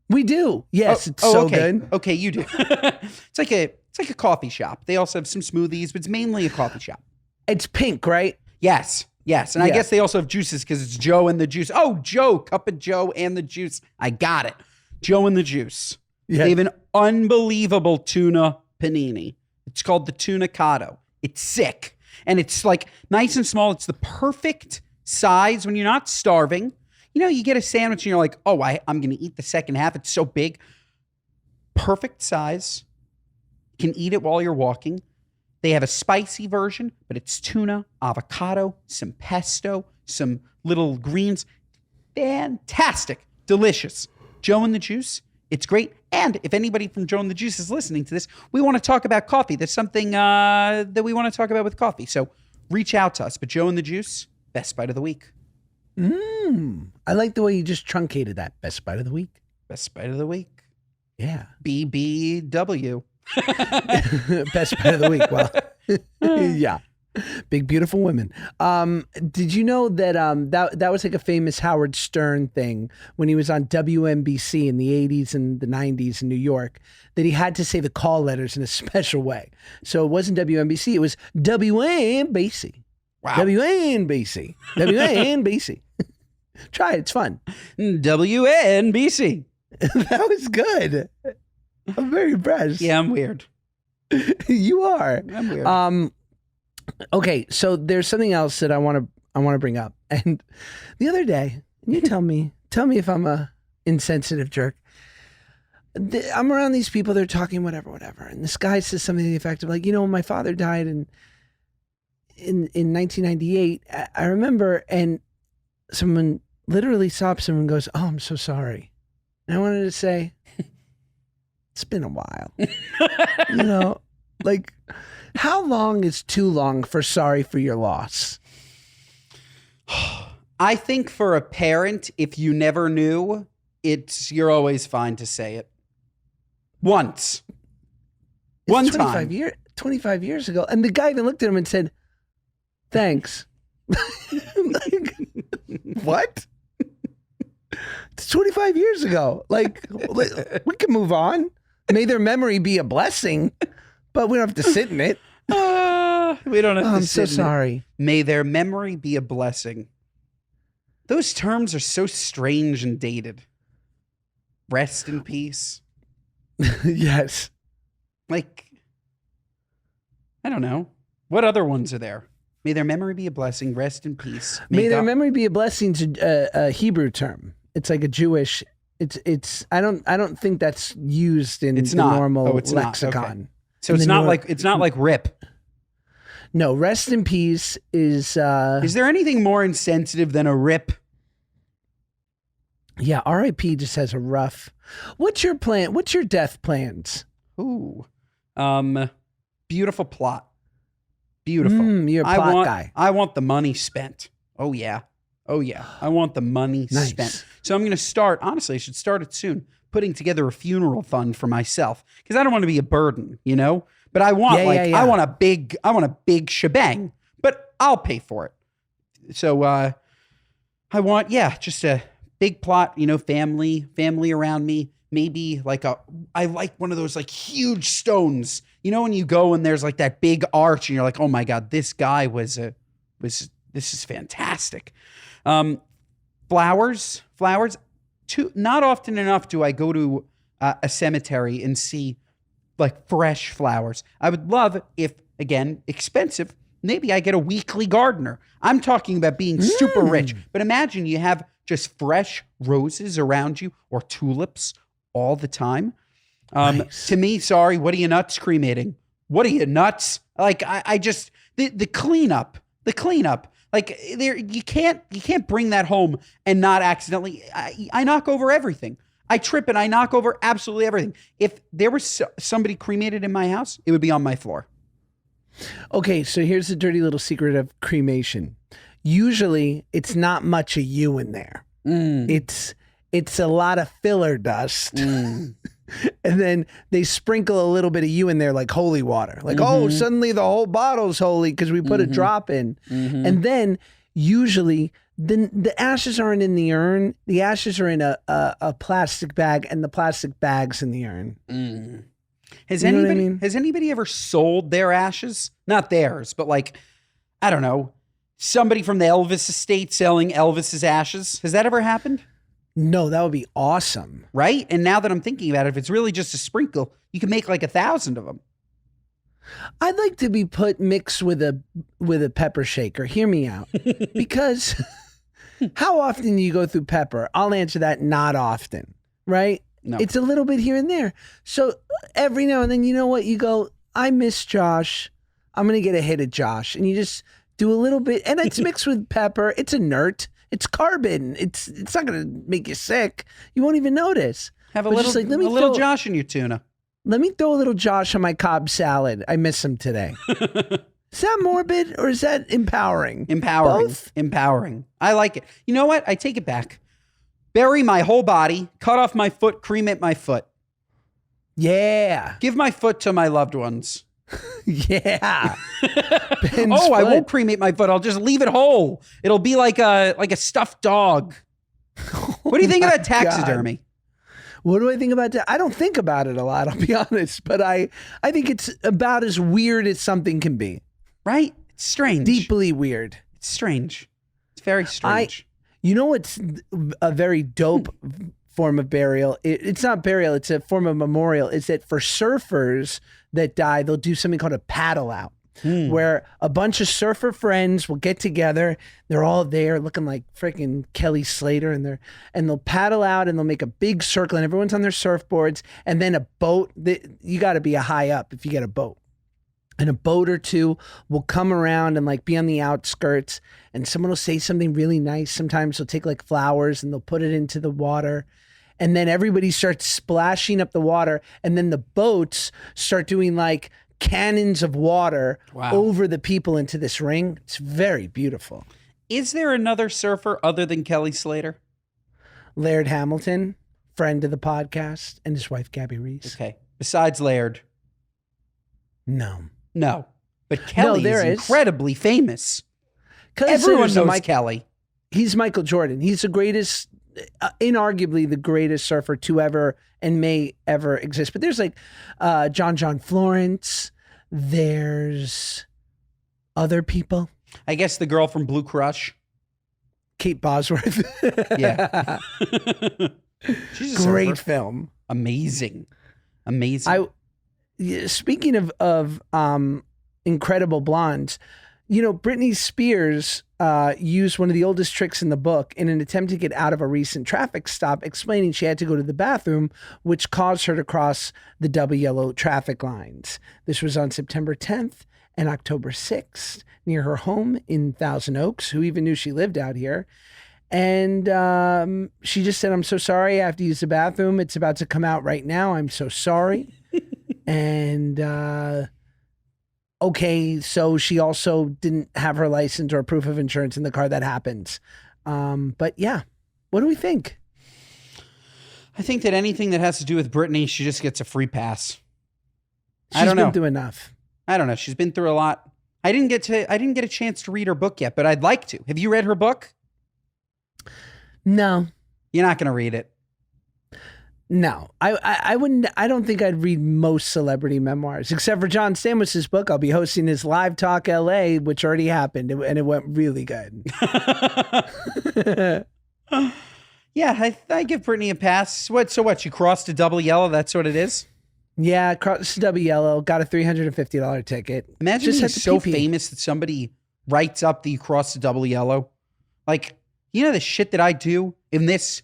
We do. Yes, it's so okay. good. Okay, you do. It's like a coffee shop. They also have some smoothies, but it's mainly a coffee shop. It's pink, right? Yes. Yes, and I Yeah. guess they also have juices because it's Joe and the juice. Oh, Joe, cup of Joe and the juice. I got it. Joe and the juice. Yeah. They have an unbelievable tuna panini. It's called the tuna cotto. It's sick. And it's like nice and small. It's the perfect size when you're not starving. You know, you get a sandwich and you're like, oh, I'm going to eat the second half. It's so big. Perfect size. You can eat it while you're walking. They have a spicy version, but it's tuna, avocado, some pesto, some little greens. Fantastic. Delicious. Joe and the Juice. It's great. And if anybody from Joe and the Juice is listening to this, we want to talk about coffee. There's something that we want to talk about with coffee. So reach out to us. But Joe and the Juice, best bite of the week. I like the way you just truncated that. Best bite of the week. Best bite of the week. Yeah. BBW. Best bite of the week. Well, yeah. Big, beautiful women. Did you know that that was like a famous Howard Stern thing when he was on WNBC in the 80s and the 90s in New York, that he had to say the call letters in a special way. So it wasn't WNBC, it was WNBC. Wow. WNBC. WNBC. Try it. It's fun. WNBC. That was good. I'm very impressed. Yeah, I'm weird. You are. I'm weird. Okay, so there's something else that I want to bring up. And the other day, you tell me if I'm a insensitive jerk. I'm around these people, they're talking whatever, and this guy says something to the effect of like, you know, my father died in 1998. I remember, and someone literally stops him and goes, "Oh, I'm so sorry." And I wanted to say, it's been a while. You know, like, how long is too long for sorry for your loss? I think for a parent, if you never knew, you're always fine to say it. Once. It's One 25 years ago. And the guy even looked at him and said, thanks. Like, what? It's 25 years ago. Like, we can move on. May their memory be a blessing, but we don't have to sit in it. We don't have to I'm sit so in it. sorry. May their memory be a blessing. Those terms are so strange and dated. Rest in peace. Yes. Like, I don't know. What other ones are there? May their memory be a blessing. Rest in peace. May their God- memory be a blessing to a Hebrew term. It's like a Jewish. It's. I don't think that's used in It's the not. normal Oh, it's not. lexicon. Okay. So In it's the not New- like rip. No, rest in peace is. Is there anything more insensitive than a rip? Yeah, R.I.P. just has a rough. What's your plan? What's your death plans? Ooh. Beautiful plot. Beautiful. You're a plot guy. I want the money spent. Oh yeah. I want the money Nice. spent. So I'm going to start, honestly, I should start it soon, putting together a funeral fund for myself because I don't want to be a burden, you know? But I want I want a big shebang, but I'll pay for it. So I want just a big plot, you know, family around me, maybe I like one of those like huge stones. You know, when you go and there's like that big arch and you're like, "Oh my God, this guy this is fantastic." Flowers. Not often enough do I go to a cemetery and see like fresh flowers. I would love if, again, expensive, maybe I get a weekly gardener. I'm talking about being super rich, but imagine you have just fresh roses around you or tulips all the time. Nice. To me, sorry, what are you nuts cremating? What are you nuts? Like I just the cleanup. Like there, you can't bring that home and not accidentally. I knock over everything. I trip and I knock over absolutely everything. If there was somebody cremated in my house, it would be on my floor. Okay, so here's the dirty little secret of cremation. Usually, it's not much of you in there. It's a lot of filler dust. And then they sprinkle a little bit of you in there like holy water. Like, oh, suddenly the whole bottle's holy because we put a drop in. And then usually the ashes aren't in the urn. The ashes are in a plastic bag and the plastic bag's in the urn. Has You know what I anybody mean? has anybody ever sold their ashes? Not theirs, but like, I don't know, somebody from the Elvis estate selling Elvis's ashes. Has that ever happened? No, that would be awesome. Right? And now that I'm thinking about it, if it's really just a sprinkle, you can make like 1,000 of them. I'd like to be mixed with a pepper shaker. Hear me out. Because how often do you go through pepper? I'll answer that, not often, right? No. It's a little bit here and there. So every now and then, you know what? You go, I miss Josh. I'm going to get a hit of Josh. And you just do a little bit. And it's mixed with pepper. It's inert. It's carbon. It's not going to make you sick. You won't even notice. Have a But little, just like, let me a little throw- Josh in your tuna. Let me throw a little Josh on my Cobb salad. I miss him today. Is that morbid or is that empowering? Empowering. Both? Empowering. I like it. You know what? I take it back. Bury my whole body, cut off my foot, cremate my foot. Yeah. Give my foot to my loved ones. Yeah. Oh, I won't cremate my foot. I'll just leave it whole. It'll be like a stuffed dog. What do you think about taxidermy? What do I think about that? I don't think about it a lot, I'll be honest, but I think it's about as weird as something can be. Right? It's strange. Deeply weird. It's strange. It's very strange. You know what's a very dope form of burial? It's not burial, it's a form of memorial. It's that for surfers that die, they'll do something called a paddle out. Where a bunch of surfer friends will get together. They're all there looking like freaking Kelly Slater, and they'll paddle out and they'll make a big circle, and everyone's on their surfboards. And then a boat. You got to be a high up if you get a boat. And a boat or two will come around and like be on the outskirts, and someone will say something really nice. Sometimes they'll take like flowers and they'll put it into the water. And then everybody starts splashing up the water, and then the boats start doing like cannons of water over the people into this ring. It's very beautiful. Is there another surfer other than Kelly Slater? Laird Hamilton, friend of the podcast, and his wife, Gabby Reese. Okay. Besides Laird? No. But Kelly there is is. incredibly famous. Kelly Everyone Slater's knows Kelly. He's Michael Jordan. He's the greatest, inarguably the greatest surfer to ever and may ever exist. But there's like John Florence. There's other people. I guess the girl from Blue Crush. Kate Bosworth. Yeah. She's a Great surfer. film. Amazing. Speaking of incredible blondes, you know, Britney Spears used one of the oldest tricks in the book in an attempt to get out of a recent traffic stop, explaining she had to go to the bathroom, which caused her to cross the double yellow traffic lines. This was on September 10th and October 6th near her home in Thousand Oaks. Who even knew she lived out here? And she just said, "I'm so sorry. I have to use the bathroom. It's about to come out right now. I'm so sorry." And okay, so she also didn't have her license or proof of insurance in the car. That happens. But yeah, what do we think? I think that anything that has to do with Britney, she just gets a free pass. She's I don't know. been through enough. I don't know. She's been through a lot. I didn't get a chance to read her book yet, but I'd like to. Have you read her book? No. You're not going to read it. No, I wouldn't. I don't think I'd read most celebrity memoirs, except for John Stamos' book. I'll be hosting his Live Talk LA, which already happened, and it went really good. Yeah, I give Britney a pass. So what? She crossed a double yellow. That's what it is. Yeah, crossed W Yellow, got a $350 ticket. Imagine Just being had to so pee-pee. famous that somebody writes up that you crossed a double yellow. Like, you know the shit that I do in this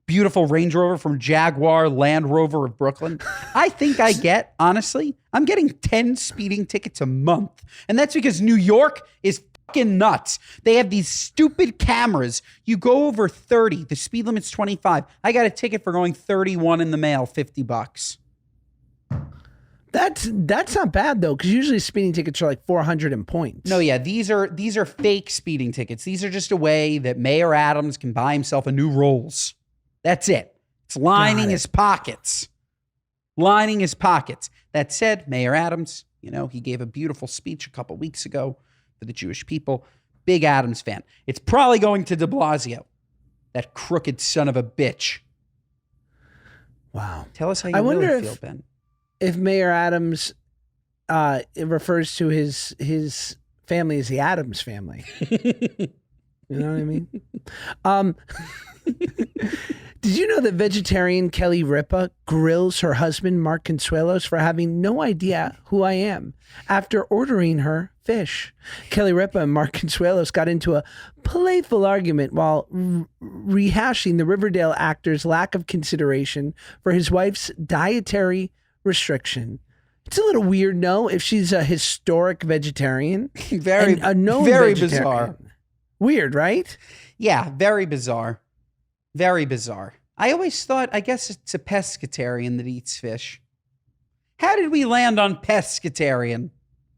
beautiful Range Rover from Jaguar Land Rover of Brooklyn? I think I get, honestly, I'm getting 10 speeding tickets a month. And that's because New York is fucking nuts. They have these stupid cameras. You go over 30, the speed limit's 25. I got a ticket for going 31 in the mail, $50. That's not bad though, because usually speeding tickets are like 400 in points. No, yeah, these are fake speeding tickets. These are just a way that Mayor Adams can buy himself a new Rolls. That's it. It's lining his pockets. Lining his pockets. That said, Mayor Adams, you know, he gave a beautiful speech a couple weeks ago for the Jewish people. Big Adams fan. It's probably going to de Blasio, that crooked son of a bitch. Wow. Tell us how you I wonder really feel, Ben. If Mayor Adams it refers to his family is the Addams family. You know what I mean? Did you know that vegetarian Kelly Ripa grills her husband, Mark Consuelos, for having no idea who I am after ordering her fish? Kelly Ripa and Mark Consuelos got into a playful argument while rehashing the Riverdale actor's lack of consideration for his wife's dietary restriction. It's a little weird, no, if she's a historic vegetarian. Very, and a known very vegetarian. bizarre. Weird, right? Yeah, very bizarre. Very bizarre. I always thought, I guess it's a pescatarian that eats fish. How did we land on pescatarian?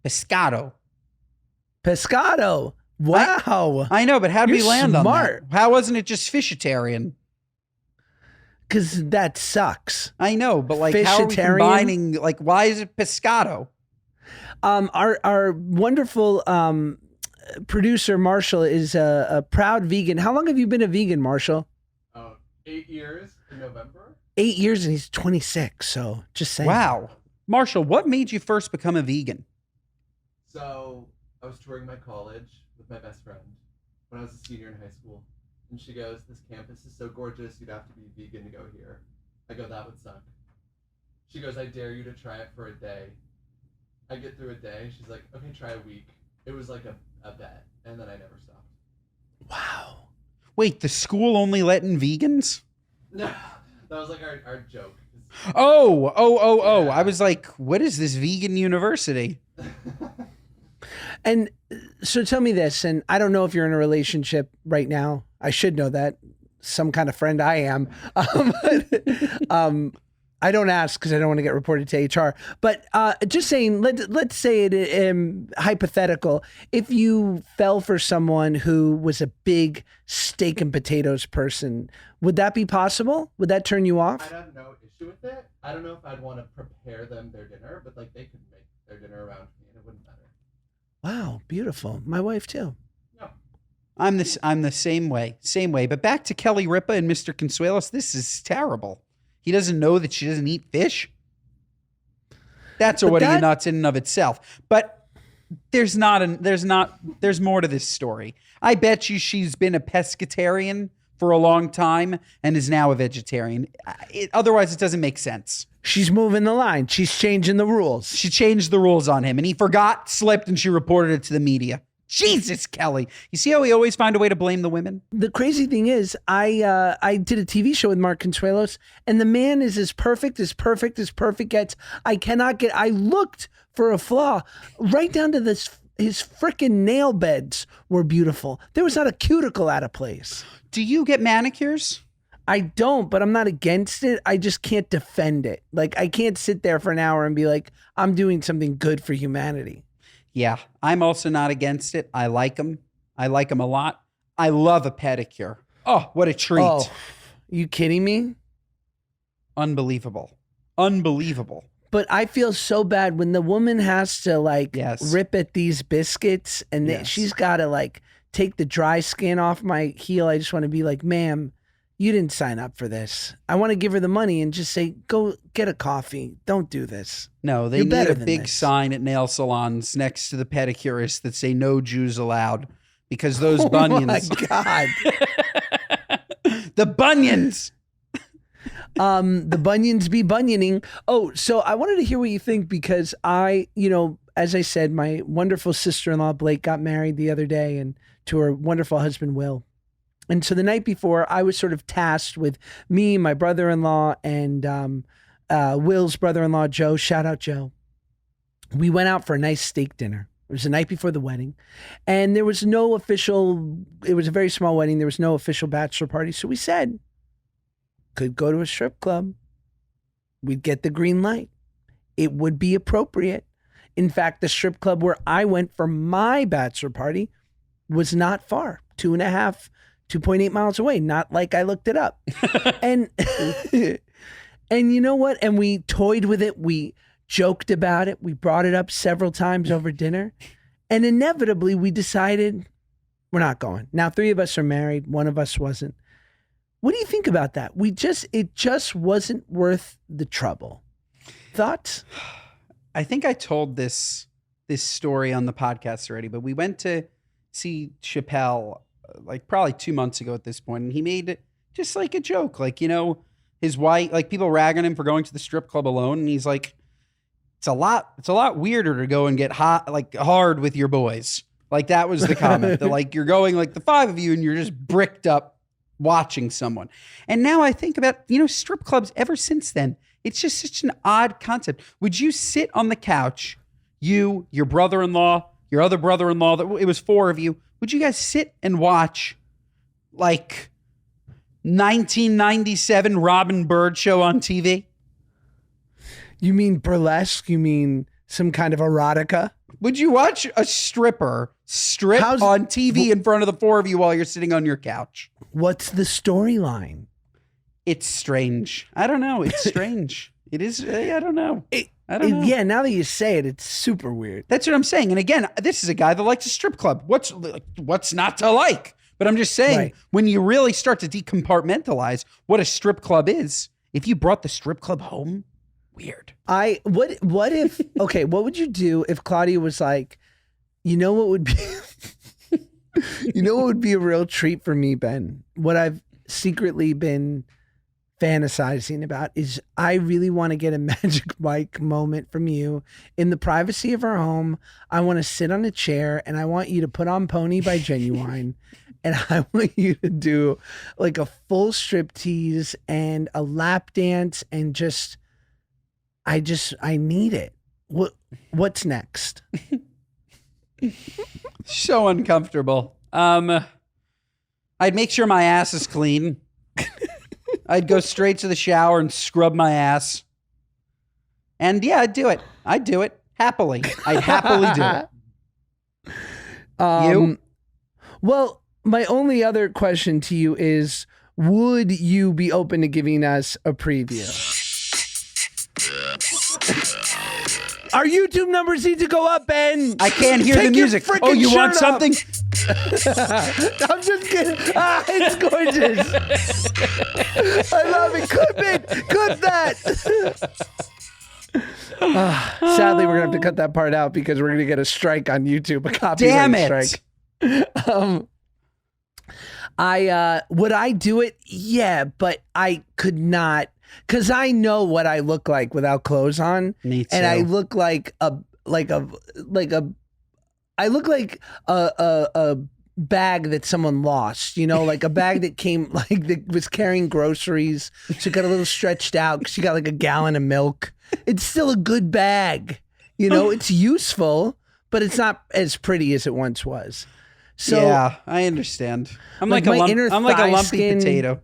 Pescado. Pescado. Wow. I know, but how did we You're land smart. on that? How wasn't it just fishitarian? Because that sucks. I know, but like, how are we Fishitarian? combining? Like, why is it pescado? Our wonderful producer, Marshall, is a proud vegan. How long have you been a vegan, Marshall? 8 years in November. 8 years, and he's 26. So just saying. Wow. Marshall, what made you first become a vegan? So I was touring my college with my best friend when I was a senior in high school. And she goes, "This campus is so gorgeous, you'd have to be vegan to go here." I go, "That would suck." She goes, "I dare you to try it for a day." I get through a day. She's like, "Okay, try a week." It was like a bet. And then I never stopped. Wow. Wait, the school only let in vegans? No, that was like our joke. Oh. Yeah. I was like, what is this vegan university? And so tell me this, and I don't know if you're in a relationship right now. I should know that. Some kind of friend I am. I don't ask because I don't want to get reported to HR. But just saying, let's say it hypothetical. If you fell for someone who was a big steak and potatoes person, would that be possible? Would that turn you off? I'd have no issue with it. I don't know if I'd want to prepare them their dinner, but like they could make their dinner around me and it wouldn't matter. Wow, beautiful. My wife too. No. I'm the same way. But back to Kelly Ripa and Mr. Consuelos. This is terrible. He doesn't know that she doesn't eat fish. That's already nuts in and of itself. But there's more to this story. I bet you she's been a pescatarian for a long time and is now a vegetarian. Otherwise, it doesn't make sense. She's moving the line. She's changing the rules. She changed the rules on him and he forgot, slipped, and she reported it to the media. Jesus, Kelly. You see how we always find a way to blame the women? The crazy thing is, I did a TV show with Mark Consuelos, and the man is as perfect as perfect gets. I looked for a flaw right down to this. His frickin' nail beds were beautiful. There was not a cuticle out of place. Do you get manicures? I don't, but I'm not against it. I just can't defend it. Like, I can't sit there for an hour and be like, I'm doing something good for humanity. Yeah, I'm also not against it. I like them. I like them a lot. I love a pedicure. Oh, what a treat. Oh, you kidding me? Unbelievable. But I feel so bad when the woman has to Yes. rip at these biscuits and Yes. she's got to take the dry skin off my heel. I just want to be like, ma'am, you didn't sign up for this. I want to give her the money and just say, go get a coffee. Don't do this. No, they You're need better a than big this. sign at nail salons next to the pedicurists that say no Jews allowed because those bunions. Oh my God. The bunions. The bunions be bunioning. Oh, so I wanted to hear what you think because as I said, my wonderful sister-in-law Blake got married the other day and to her wonderful husband Will. And so the night before, I was sort of tasked with me, my brother-in-law, and Will's brother-in-law, Joe. Shout out, Joe. We went out for a nice steak dinner. It was the night before the wedding. And there was it was a very small wedding. There was no official bachelor party. So we said, could go to a strip club. We'd get the green light. It would be appropriate. In fact, the strip club where I went for my bachelor party was not far, 2.8 miles away. Not like I looked it up. And you know what? And we toyed with it. We joked about it. We brought it up several times over dinner. And inevitably we decided we're not going. Now, 3 of us are married. 1 of us wasn't. What do you think about that? It just wasn't worth the trouble. Thoughts? I think I told this this story on the podcast already, but we went to see Chappelle like probably 2 months ago at this point, and he made just like a joke, like, you know, his wife, like people ragging him for going to the strip club alone, and he's like, it's a lot weirder to go and get hot, like hard with your boys. Like that was the comment. That like you're going like the five of you and you're just bricked up watching someone. And now I think about, you know, strip clubs ever since then. It's just such an odd concept. Would you sit on the couch, you, your brother-in-law, your other brother-in-law, it was four of you. Would you guys sit and watch like 1997 Robin Bird show on TV? You mean burlesque? You mean some kind of erotica? Would you watch a stripper strip on TV in front of the four of you while you're sitting on your couch? What's the storyline? It's strange. I don't know. It's strange. It is. I don't know. I don't know. Yeah, now that you say it, it's super weird. That's what I'm saying. And again, this is a guy that likes a strip club. What's not to like? But I'm just saying, Right. When you really start to decompartmentalize what a strip club is, if you brought the strip club home, weird. What if okay, what would you do if Claudia was like, you know what would be you know what would be a real treat for me, Ben? What I've secretly been fantasizing about is I really want to get a Magic Mike moment from you in the privacy of our home. I want to sit on a chair and I want you to put on Pony by Genuine and I want you to do like a full striptease and a lap dance and I need it. What's next? So uncomfortable. I'd make sure my ass is clean. I'd go straight to the shower and scrub my ass. And yeah, I'd do it. I'd do it happily. I'd happily do it. You? Well, my only other question to you is, would you be open to giving us a preview? Our YouTube numbers need to go up, Ben. I can't hear Take the your music. frickin' Oh, you want shirt up. something? I'm just kidding. It's gorgeous. I love it. Clip that. Sadly, we're gonna have to cut that part out because we're gonna get a strike on YouTube. A copyright Damn it. strike. Would I do it? Yeah, but I could not, because I know what I look like without clothes on. Me too. And I look like a bag that someone lost, you know, like a bag that came, like that was carrying groceries. So it got a little stretched out because she got like a gallon of milk. It's still a good bag, you know, it's useful, but it's not as pretty as it once was. So yeah, I understand. I'm like like, my a inner I'm like a thigh lumpy skin- potato.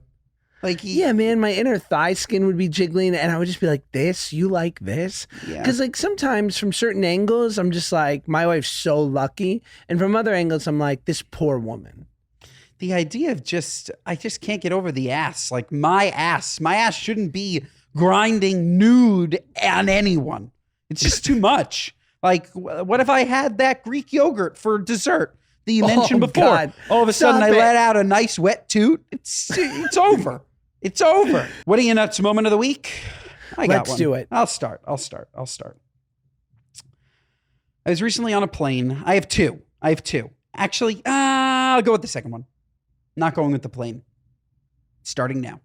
Like yeah, man, my inner thigh skin would be jiggling and I would just be like, this, you like this? Yeah. Because like sometimes from certain angles, I'm just like, my wife's so lucky. And from other angles, I'm like, this poor woman. The idea of I just can't get over the ass. Like my ass shouldn't be grinding nude on anyone. It's just too much. Like, what if I had that Greek yogurt for dessert that you mentioned before? God. All of a sudden, Stop I it. let out a nice wet toot. It's over. It's over. What are your nuts moment of the week? I got Let's one. do it. I'll start. I was recently on a plane. I have two. Actually, I'll go with the second one. Not going with the plane. Starting now.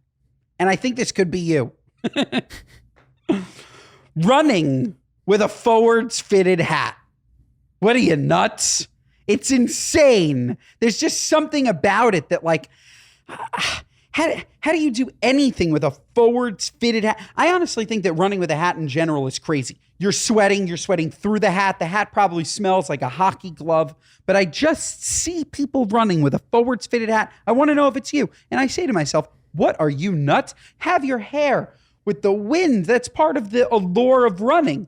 And I think this could be you. Running with a forwards fitted hat. What are you, nuts? It's insane. There's just something about it that like, how do you do anything with a forwards fitted hat? I honestly think that running with a hat in general is crazy. You're sweating through the hat. The hat probably smells like a hockey glove, but I just see people running with a forwards fitted hat. I want to know if it's you. And I say to myself, what are you, nuts? Have your hair with the wind. That's part of the allure of running.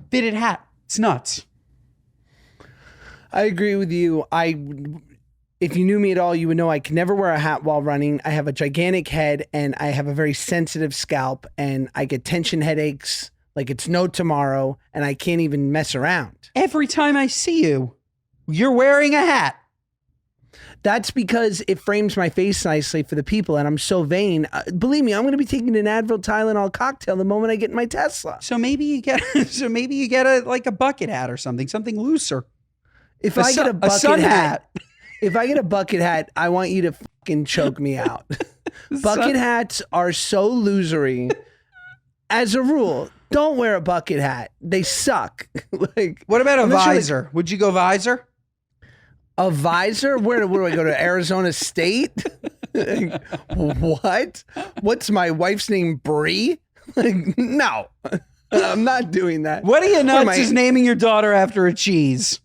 Fitted hat. It's nuts. I agree with you. If you knew me at all, you would know I can never wear a hat while running. I have a gigantic head and I have a very sensitive scalp and I get tension headaches like it's no tomorrow and I can't even mess around. Every time I see you, you're wearing a hat. That's because it frames my face nicely for the people, and I'm so vain. Believe me, I'm going to be taking an Advil Tylenol cocktail the moment I get in my Tesla. So maybe you get a bucket hat or something looser. If I get a bucket sun hat, if I get a bucket hat, I want you to fucking choke me out. Bucket hats are so losery. As a rule, don't wear a bucket hat. They suck. Like, what about a I'm not sure, visor? Would you go visor? a visor? Where do I go, to Arizona State? Like, what? What's my wife's name? Bree? Like, no, I'm not doing that. What are you nuts is naming your daughter after a cheese?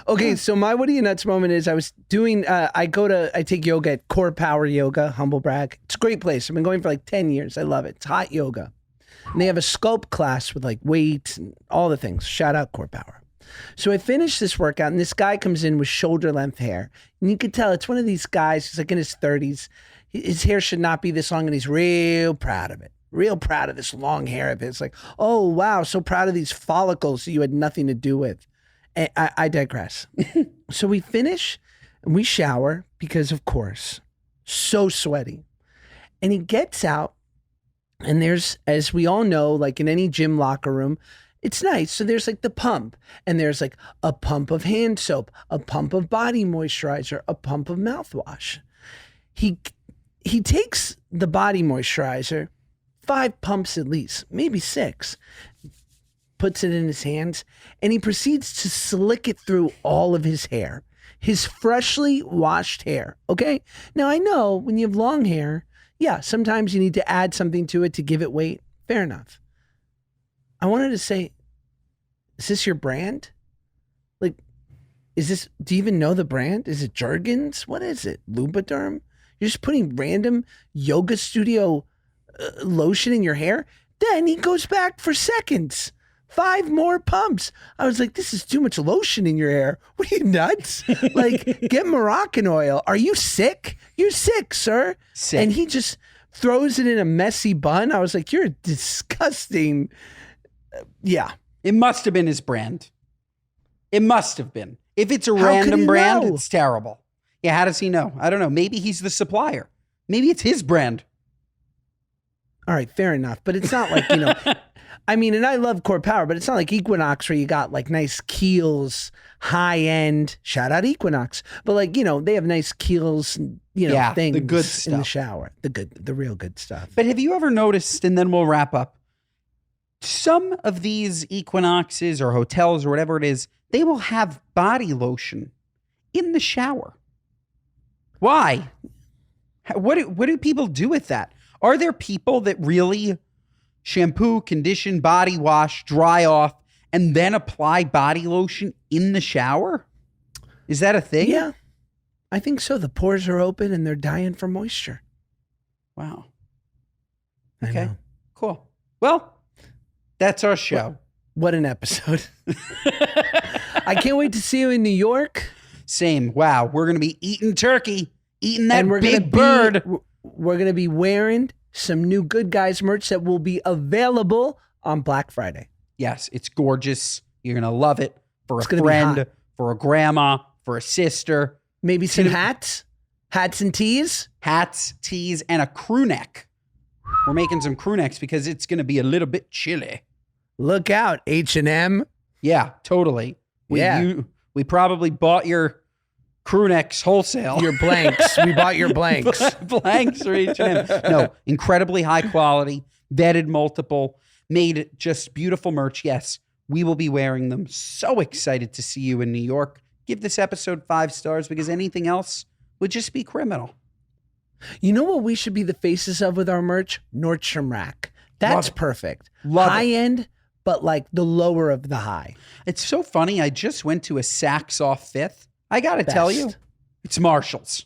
Okay, so my what are you nuts moment is I was doing, I take yoga at Core Power Yoga, humble brag. It's a great place. I've been going for like 10 years. I love it. It's hot yoga. And they have a sculpt class with like weights and all the things. Shout out Core Power. So I finished this workout and this guy comes in with shoulder length hair. And you could tell it's one of these guys, he's like in his 30s. His hair should not be this long and he's real proud of it. Real proud of this long hair of his. Like, oh, wow, so proud of these follicles that you had nothing to do with. And I digress. So we finish and we shower because, of course, so sweaty. And he gets out and there's, as we all know, like in any gym locker room, it's nice. So there's like the pump and there's like a pump of hand soap, a pump of body moisturizer, a pump of mouthwash. He takes the body moisturizer, 5 pumps at least, maybe 6, puts it in his hands, and he proceeds to slick it through all of his hair, his freshly washed hair. Okay. Now I know when you have long hair, yeah, sometimes you need to add something to it to give it weight. Fair enough. I wanted to say, is this your brand? Like, do you even know the brand? Is it Jergens? What is it? Lubriderm? You're just putting random yoga studio lotion in your hair? Then he goes back for seconds. 5 more pumps. I was like, this is too much lotion in your hair. What are you, nuts? Like, get Moroccan oil. Are you sick? You're sick, sir. Sick. And he just throws it in a messy bun. I was like, you're disgusting. Yeah. It must have been his brand. It must have been. If it's a How could random he brand, know? it's terrible. Yeah, how does he know? I don't know. Maybe he's the supplier. Maybe it's his brand. All right, fair enough. But it's not like, I mean, and I love Core Power, but it's not like Equinox where you got like nice keels, high end, shout out Equinox. But like, they have nice keels and, things the good in stuff. the shower. The real good stuff. But have you ever noticed, and then we'll wrap up, some of these Equinoxes or hotels or whatever it is, they will have body lotion in the shower. Why? What do people do with that? Are there people that really shampoo, condition, body wash, dry off, and then apply body lotion in the shower? Is that a thing? Yeah, I think so. The pores are open and they're dying for moisture. Wow. I Okay. know. Cool. Well, that's our show. What an episode. I can't wait to see you in New York. Same. Wow. We're going to be eating turkey, eating that And we're big gonna bird. We're going to be wearing some new Good Guys merch that will be available on Black Friday. Yes, it's gorgeous. You're going to love it for It's a gonna be friend, hot. for a grandma, for a sister. Maybe some gonna- hats and tees. Hats, tees, and a crew neck. We're making some crew necks because it's going to be a little bit chilly. Look out, H&M. Yeah, totally. We probably bought your crew necks wholesale. Your blanks. We bought your blanks. Blanks for H&M. No, incredibly high quality, vetted multiple, made just beautiful merch. Yes, we will be wearing them. So excited to see you in New York. Give this episode 5 stars because anything else would just be criminal. You know what we should be the faces of with our merch? Nordstrom Rack. That's Love it. perfect. Love high it. end, but like the lower of the high. It's so funny. I just went to a Saks off 5th. I got to tell you, Best. it's Marshalls.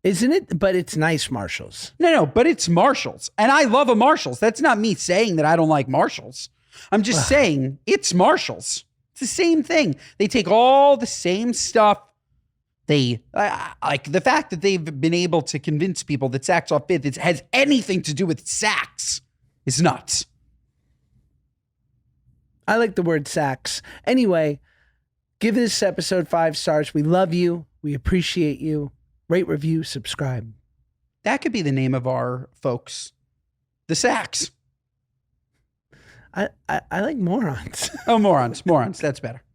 Isn't it? But it's nice Marshalls. No, but it's Marshalls. And I love a Marshalls. That's not me saying that I don't like Marshalls. I'm just saying it's Marshalls. It's the same thing. They take all the same stuff. They like the fact that they've been able to convince people that Saks off 5th has anything to do with Saks is nuts. I like the word Saks. Anyway, Give this episode 5 stars. We love you. We appreciate you. Rate, review, subscribe. That could be the name of our folks. The Sacks. I like morons. Oh, morons. That's better.